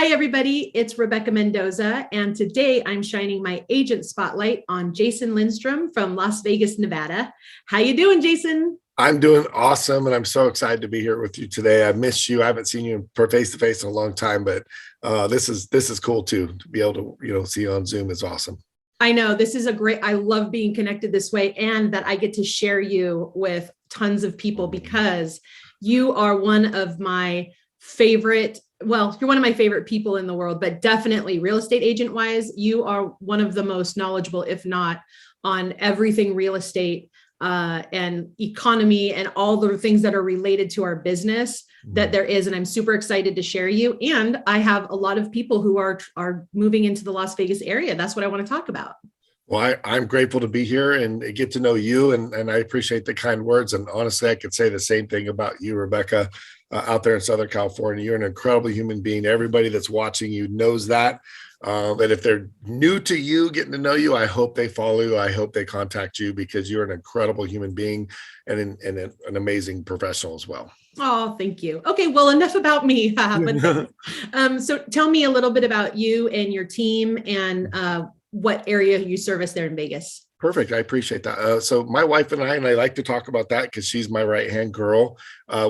Hi, everybody. It's Rebecca Mendoza, and today I'm shining my agent spotlight on Jason Lindstrom from Las Vegas, Nevada. How you doing, Jason? I'm doing awesome, and I'm so excited to be here with you today. I miss you. I haven't seen you face to face in a long time, but this is cool too. To be able to see you on Zoom is awesome. I know this is I love being connected this way and that I get to share you with tons of people because you are one of my favorite, well, you're one of my favorite people in the world, but definitely real estate agent wise, you are one of the most knowledgeable, if not on everything real estate and economy and all the things that are related to our business that there is. And I'm super excited to share you. And I have a lot of people who are moving into the Las Vegas area. That's what I want to talk about. Well, I'm grateful to be here and get to know you, and I appreciate the kind words. And honestly, I could say the same thing about you, Rebecca, out there in Southern California. You're an incredible human being. Everybody that's watching you knows that. And if they're new to you, getting to know you, I hope they follow you. I hope they contact you because you're an incredible human being and an amazing professional as well. Oh, thank you. Okay, well, enough about me. So tell me a little bit about you and your team and what area you service there in Vegas. Perfect. I appreciate that. So my wife and I like to talk about that because she's my right-hand girl.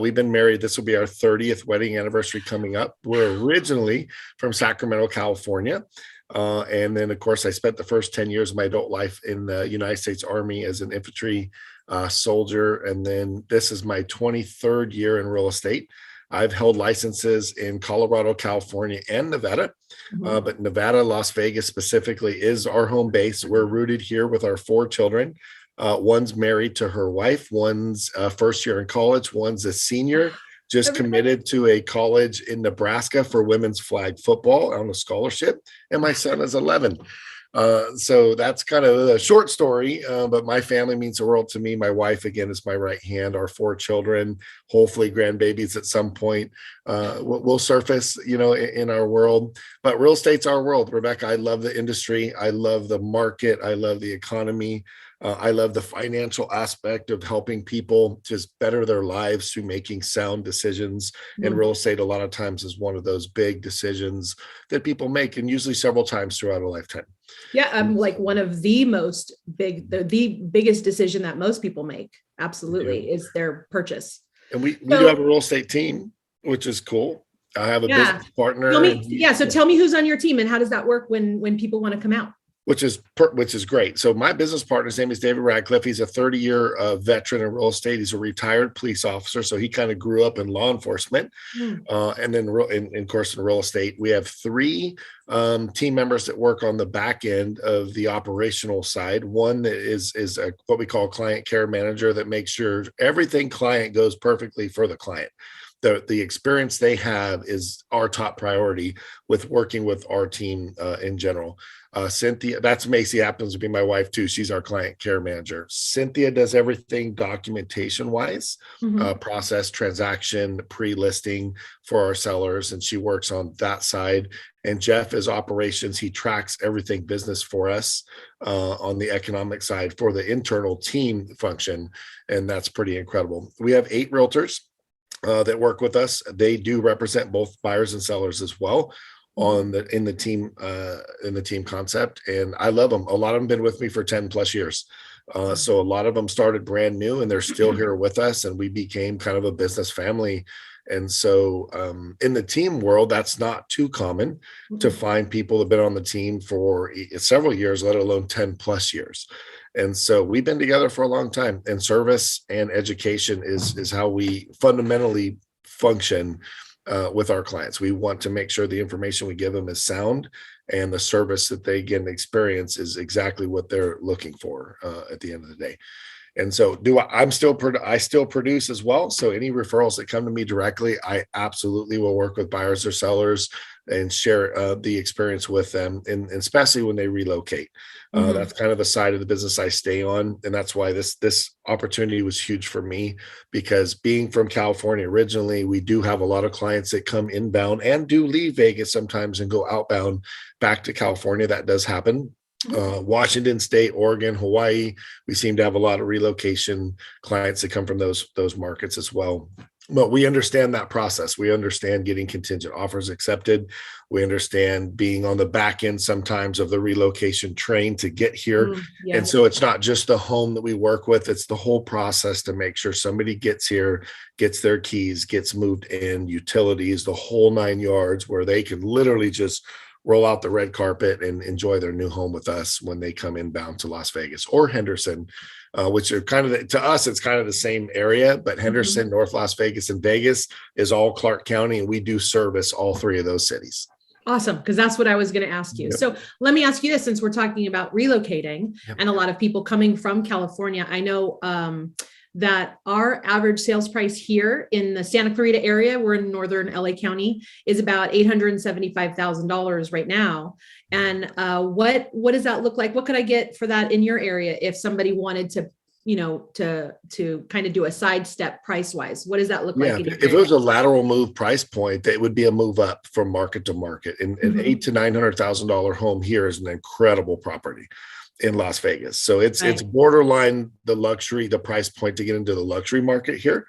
We've been married. This will be our 30th wedding anniversary coming up. We're originally from Sacramento, California. And then, of course, I spent the first 10 years of my adult life in the United States Army as an infantry soldier. And then this is my 23rd year in real estate. I've held licenses in Colorado, California, and Nevada, but Nevada, Las Vegas specifically is our home base. We're rooted here with our 4 children. One's married to her wife. One's first year in college. One's a senior, just committed to a college in Nebraska for women's flag football on a scholarship. And my son is 11. So that's kind of a short story, but my family means the world to me. My wife, again, is my right hand. Our 4 children, hopefully grandbabies at some point, will surface, in our world. But real estate's our world, Rebecca. I love the industry. I love the market. I love the economy. I love the financial aspect of helping people just better their lives through making sound decisions. And real estate, a lot of times, is one of those big decisions that people make, and usually several times throughout a lifetime. Yeah, I'm like one of the the biggest decision that most people make. Absolutely, is their purchase. And we do have a real estate team, which is cool. I have a business partner. So tell me who's on your team and how does that work when people want to come out? Which is great. So my business partner's name is David Radcliffe. He's a 30-year veteran in real estate. He's a retired police officer, so he kind of grew up in law enforcement. And then, of course, in real estate, we have 3 team members that work on the back end of the operational side. One that is what we call a client care manager that makes sure everything client goes perfectly for the client. The experience they have is our top priority with working with our team in general. Cynthia, that's Macy, happens to be my wife too. She's our client care manager. Cynthia does everything documentation wise, process, transaction, pre-listing for our sellers, and she works on that side. And Jeff is operations. He tracks everything business for us on the economic side for the internal team function, and that's pretty incredible. We have 8 realtors that work with us. They do represent both buyers and sellers as well in the team concept, and I love them. A lot of them been with me for 10 plus years. So a lot of them started brand new and they're still here with us, and we became kind of a business family. And so in the team world, that's not too common to find people that have been on the team for several years, let alone 10 plus years. And so we've been together for a long time, and service and education is how we fundamentally function with our clients. We want to make sure the information we give them is sound, and the service that they get and experience is exactly what they're looking for at the end of the day. And so I still produce as well. So any referrals that come to me directly, I absolutely will work with buyers or sellers and share the experience with them, and especially when they relocate. That's kind of the side of the business I stay on. And that's why this opportunity was huge for me, because being from California originally, we do have a lot of clients that come inbound and do leave Vegas sometimes and go outbound back to California. That does happen. Washington State, Oregon, Hawaii, we seem to have a lot of relocation clients that come from those markets as well. But we understand that process. We understand getting contingent offers accepted. We understand being on the back end sometimes of the relocation train to get here. Yeah. And so it's not just the home that we work with, it's the whole process to make sure somebody gets here, gets their keys, gets moved in, utilities, the whole 9 yards, where they can literally just roll out the red carpet and enjoy their new home with us when they come inbound to Las Vegas or Henderson, which are kind of to us, it's kind of the same area, but Henderson, North Las Vegas, and Vegas is all Clark County, and we do service all three of those cities. Awesome, because that's what I was going to ask you. Yep. So let me ask you this, since we're talking about relocating Yep. and a lot of people coming from California, I know that our average sales price here in the Santa Clarita area, we're in northern LA County, is about $875,000 right now. And what does that look like? What could I get for that in your area if somebody wanted to, to kind of do a sidestep price wise? What does that look like? If it was a lateral move price point, it would be a move up from market to market. And an $800,000 to $900,000 home here is an incredible property in Las Vegas. So it's borderline the price point to get into the luxury market here.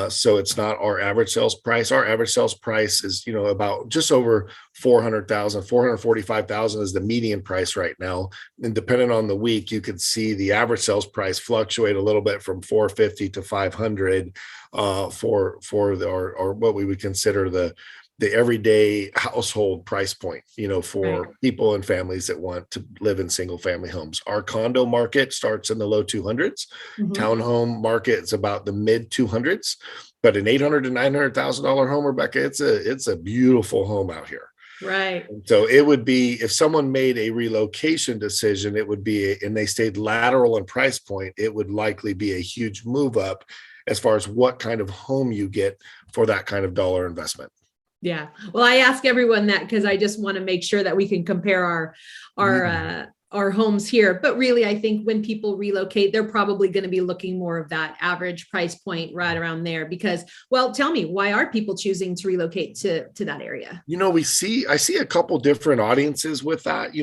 So it's not our average sales price. Our average sales price is, about just over 400,000, 445,000 is the median price right now. And depending on the week, you could see the average sales price fluctuate a little bit from 450 to 500 for our what we would consider the everyday household price point, for people and families that want to live in single family homes. Our condo market starts in the low 200s. Townhome market is about the mid 200s, but an $800,000 to $900,000 home, Rebecca, it's a beautiful home out here. Right. So it would be, if someone made a relocation decision, it would be, and they stayed lateral in price point, it would likely be a huge move up as far as what kind of home you get for that kind of dollar investment. Yeah. Well, I ask everyone that because I just want to make sure that we can compare our homes here. But really, I think when people relocate, they're probably going to be looking more of that average price point right around there because, well, tell me, why are people choosing to relocate to that area? I see a couple different audiences with that.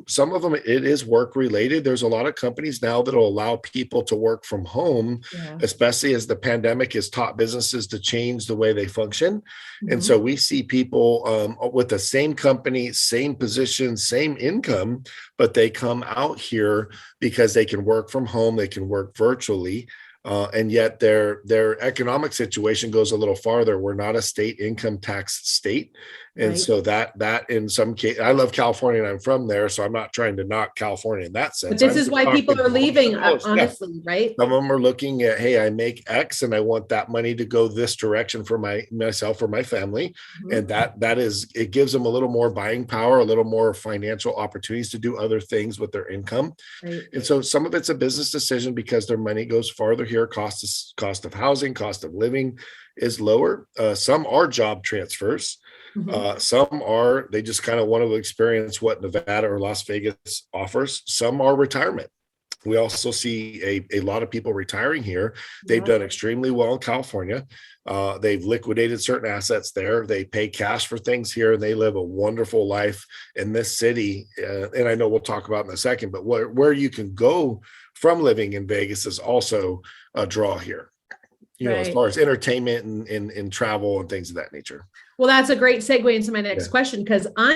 Some of them, it is work related. There's a lot of companies now that'll allow people to work from home, especially as the pandemic has taught businesses to change the way they function. And so we see people with the same company, same position, same income, but they come out here because they can work from home, they can work virtually, and yet their economic situation goes a little farther. We're not a state income tax state. And so that in some case, I love California and I'm from there, so I'm not trying to knock California in that sense. But this is why people are leaving, honestly, right? Some of them are looking at, hey, I make X and I want that money to go this direction for myself or my family. And it gives them a little more buying power, a little more financial opportunities to do other things with their income. And so some of it's a business decision because their money goes farther here. Cost of housing, cost of living is lower. Some are job transfers. Some are, they just kind of want to experience what Nevada or Las Vegas offers. Some are retirement. We also see a lot of people retiring here. They've done extremely well in California. They've liquidated certain assets there. They pay cash for things here, and they live a wonderful life in this city. And I know we'll talk about in a second, but where you can go from living in Vegas is also a draw here, as far as entertainment and travel and things of that nature. Well, that's a great segue into my next question, because I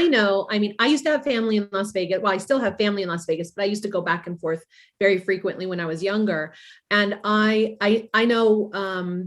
used to have family in Las Vegas. Well, I still have family in Las Vegas, but I used to go back and forth very frequently when I was younger. And I know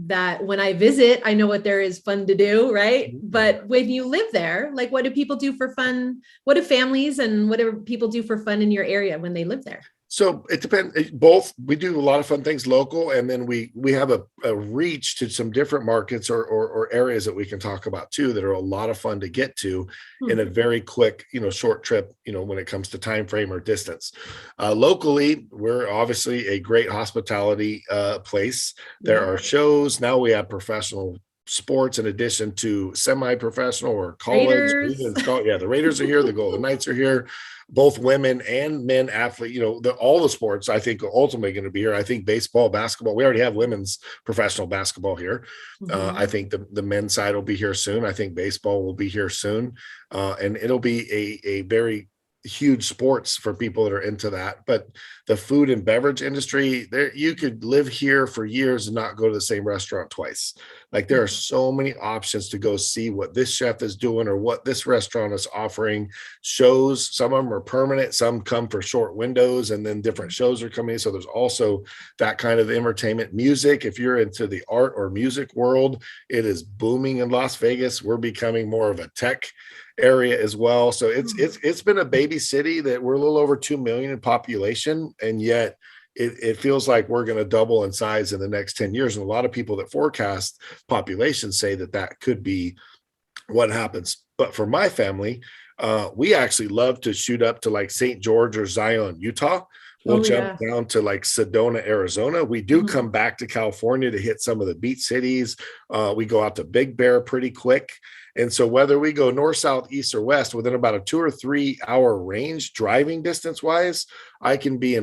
that when I visit, I know what there is fun to do, right? But when you live there, like, what do people do for fun? What do families and what do people do for fun in your area when they live there? So it depends. Both, we do a lot of fun things local, and then we have a reach to some different markets or areas that we can talk about too that are a lot of fun to get to in a very quick, short trip, when it comes to time frame or distance. Locally, we're obviously a great hospitality place. There are shows. Now we have professional sports in addition to semi-professional or college. The Raiders are here. The Golden Knights are here. Both women and men athlete, all the sports I think are ultimately going to be here. I think baseball, basketball, we already have women's professional basketball here. I think the men's side will be here soon. I think baseball will be here soon. And it'll be a very huge sports for people that are into that. But the food and beverage industry, you could live here for years and not go to the same restaurant twice. Like there are so many options to go see what this chef is doing or what this restaurant is offering. Shows, some of them are permanent, some come for short windows, and then different shows are coming. So there's also that kind of entertainment. Music, if you're into the art or music world, it is booming in Las Vegas. We're becoming more of a tech area as well. So it's been a baby city that we're a little over 2 million in population, and yet it feels like we're going to double in size in the next 10 years. And a lot of people that forecast population say that that could be what happens. But for my family, we actually love to shoot up to like St. George or Zion, Utah. We'll jump down to like Sedona, Arizona. We do come back to California to hit some of the beach cities. We go out to Big Bear pretty quick. And so whether we go north, south, east, or west, within about a 2 or 3 hour range, driving distance wise, I can be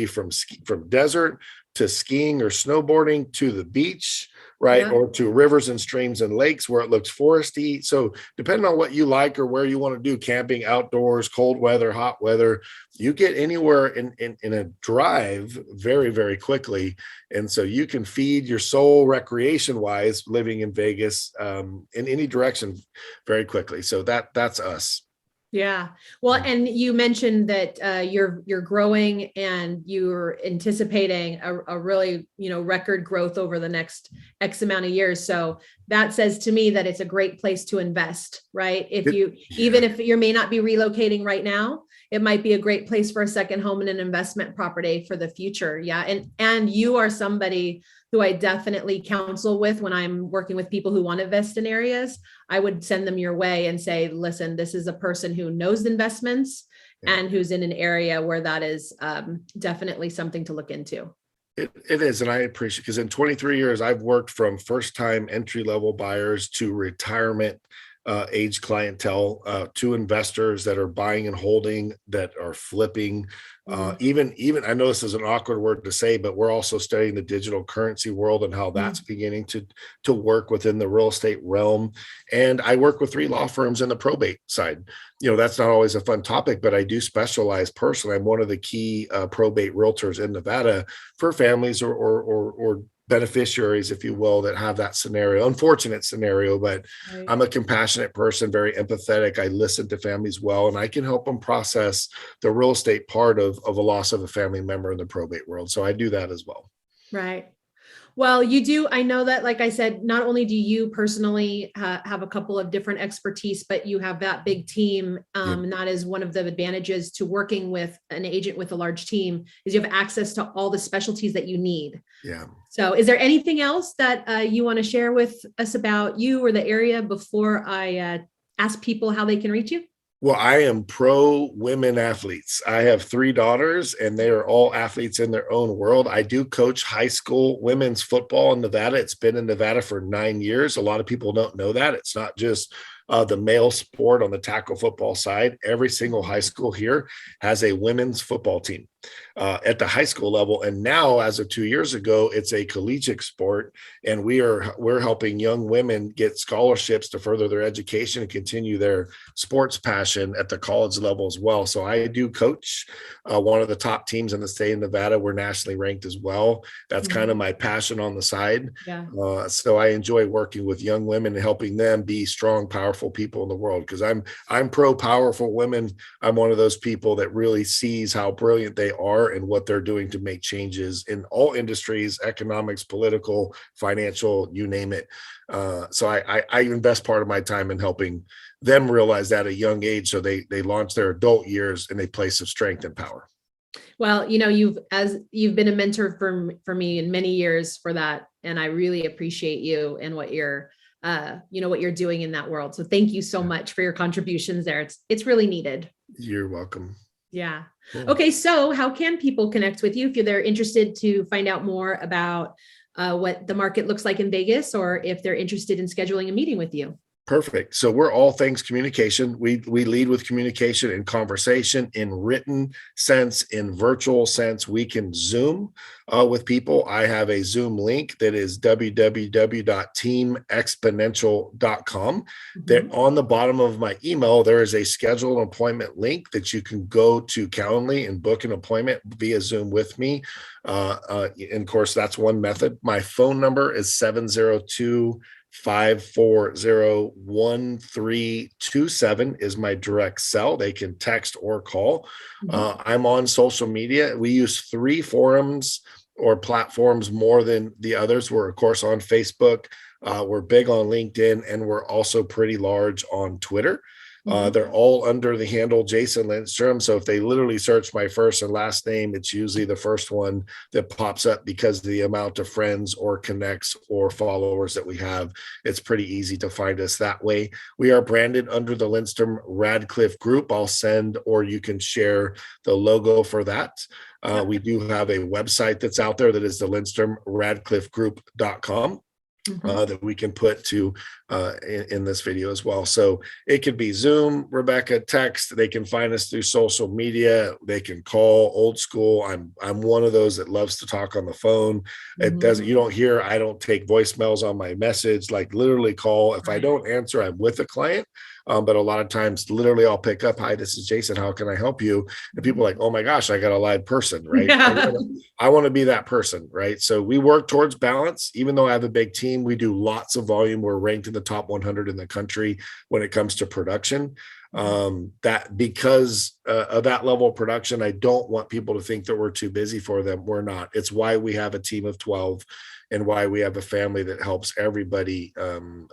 from desert to skiing or snowboarding to the beach, right? Or to rivers and streams and lakes where it looks foresty. So depending on what you like or where you want to do camping, outdoors, cold weather, hot weather, you get anywhere in a drive very, very quickly. And so you can feed your soul recreation wise, living in Vegas, in any direction very quickly. So that's us. Yeah. Well, and you mentioned that you're growing and you're anticipating a really, record growth over the next X amount of years. So that says to me that it's a great place to invest, right? Even if you may not be relocating right now, it might be a great place for a second home and an investment property for the future. Yeah. And you are somebody who I definitely counsel with when I'm working with people who want to invest in areas. I would send them your way and say, listen, this is a person who knows investments and who's in an area where that is definitely something to look into. It is. And I appreciate, because in 23 years, I've worked from first time entry level buyers to retirement age clientele, to investors that are buying and holding, that are flipping. Even I know this is an awkward word to say, but we're also studying the digital currency world and how that's beginning to work within the real estate realm. And I work with 3 law firms in the probate side. That's not always a fun topic, but I do specialize personally. I'm one of the key probate realtors in Nevada for families or beneficiaries, if you will, that have that scenario, unfortunate scenario, but I'm a compassionate person, very empathetic. I listen to families well, and I can help them process the real estate part of a loss of a family member in the probate world. So I do that as well. Right. Well, you do. I know that, like I said, not only do you personally have a couple of different expertise, but you have that big team. That is one of the advantages to working with an agent with a large team, is you have access to all the specialties that you need. Yeah. So is there anything else that you want to share with us about you or the area before I ask people how they can reach you? Well, I am pro women athletes. I have 3 daughters, and they are all athletes in their own world. I do coach high school women's football in Nevada. It's been in Nevada for 9 years. A lot of people don't know that. It's not just the male sport on the tackle football side. Every single high school here has a women's football team at the high school level. And now, as of 2 years ago, it's a collegiate sport. And we're helping young women get scholarships to further their education and continue their sports passion at the college level as well. So I do coach one of the top teams in the state of Nevada. We're nationally ranked as well. That's kind of my passion on the side. Yeah. So I enjoy working with young women and helping them be strong, powerful people in the world, because I'm pro powerful women. I'm one of those people that really sees how brilliant they are and what they're doing to make changes in all industries, economics, political, financial, you name it. So I invest part of my time in helping them realize that at a young age, so they launch their adult years in a place of strength and power. Well, you've been a mentor for me in many years for that. And I really appreciate you and what you're doing in that world. So thank you so much for your contributions there. It's really needed. You're welcome. Yeah. Cool. Okay. So how can people connect with you if they're interested to find out more about what the market looks like in Vegas, or if they're interested in scheduling a meeting with you? Perfect. So we're all things communication. We lead with communication in conversation, in written sense, in virtual sense. We can Zoom with people. I have a Zoom link that is www.teamexponential.com. That on the bottom of my email, there is a schedule an appointment link that you can go to Calendly and book an appointment via Zoom with me. And of course, that's one method. My phone number is 702-540-1327 is my direct cell. They can text or call. I'm on social media. We use 3 forums or platforms more than the others. We're, of course, on Facebook. We're big on LinkedIn, and we're also pretty large on Twitter. They're all under the handle Jason Lindstrom. So if they literally search my first and last name, it's usually the first one that pops up because of the amount of friends or connects or followers that we have. It's pretty easy to find us that way. We are branded under the Lindstrom Radcliffe Group. I'll send, or you can share the logo for that. We do have a website that's out there that is the LindstromRadcliffeGroup.com. That we can put to in this video as well. So it could be Zoom, Rebecca, text. They can find us through social media. They can call old school. I'm one of those that loves to talk on the phone. It doesn't, you don't hear, I don't take voicemails on my message, like literally call. If I don't answer, I'm with a client. But a lot of times, literally, I'll pick up, "Hi, this is Jason. How can I help you?" And people are like, "Oh my gosh, I got a live person," right? I want to be that person, right? So we work towards balance. Even though I have a big team, we do lots of volume. We're ranked in the top 100 in the country when it comes to production. That because of that level of production, I don't want people to think that we're too busy for them. We're not. It's why we have a team of 12 and why we have a family that helps everybody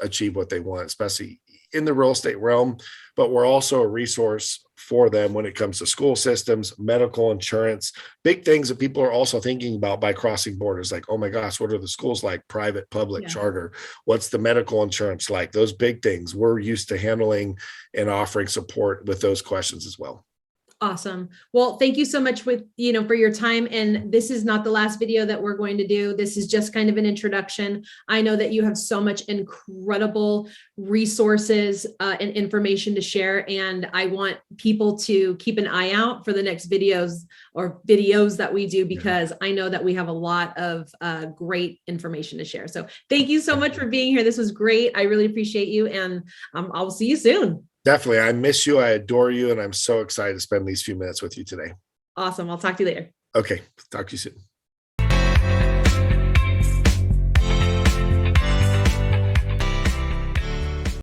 achieve what they want, especially in the real estate realm. But we're also a resource for them when it comes to school systems, medical insurance, big things that people are also thinking about by crossing borders. Like, oh my gosh, what are the schools like? Private, public, charter? What's the medical insurance like? Those big things. We're used to handling and offering support with those questions as well. Awesome. Well, thank you so much for your time. And this is not the last video that we're going to do. This is just kind of an introduction. I know that you have so much incredible resources and information to share. And I want people to keep an eye out for the next videos that we do, because I know that we have a lot of great information to share. So thank you so much for being here. This was great. I really appreciate you. And I'll see you soon. Definitely. I miss you. I adore you. And I'm so excited to spend these few minutes with you today. Awesome. I'll talk to you later. Okay. Talk to you soon.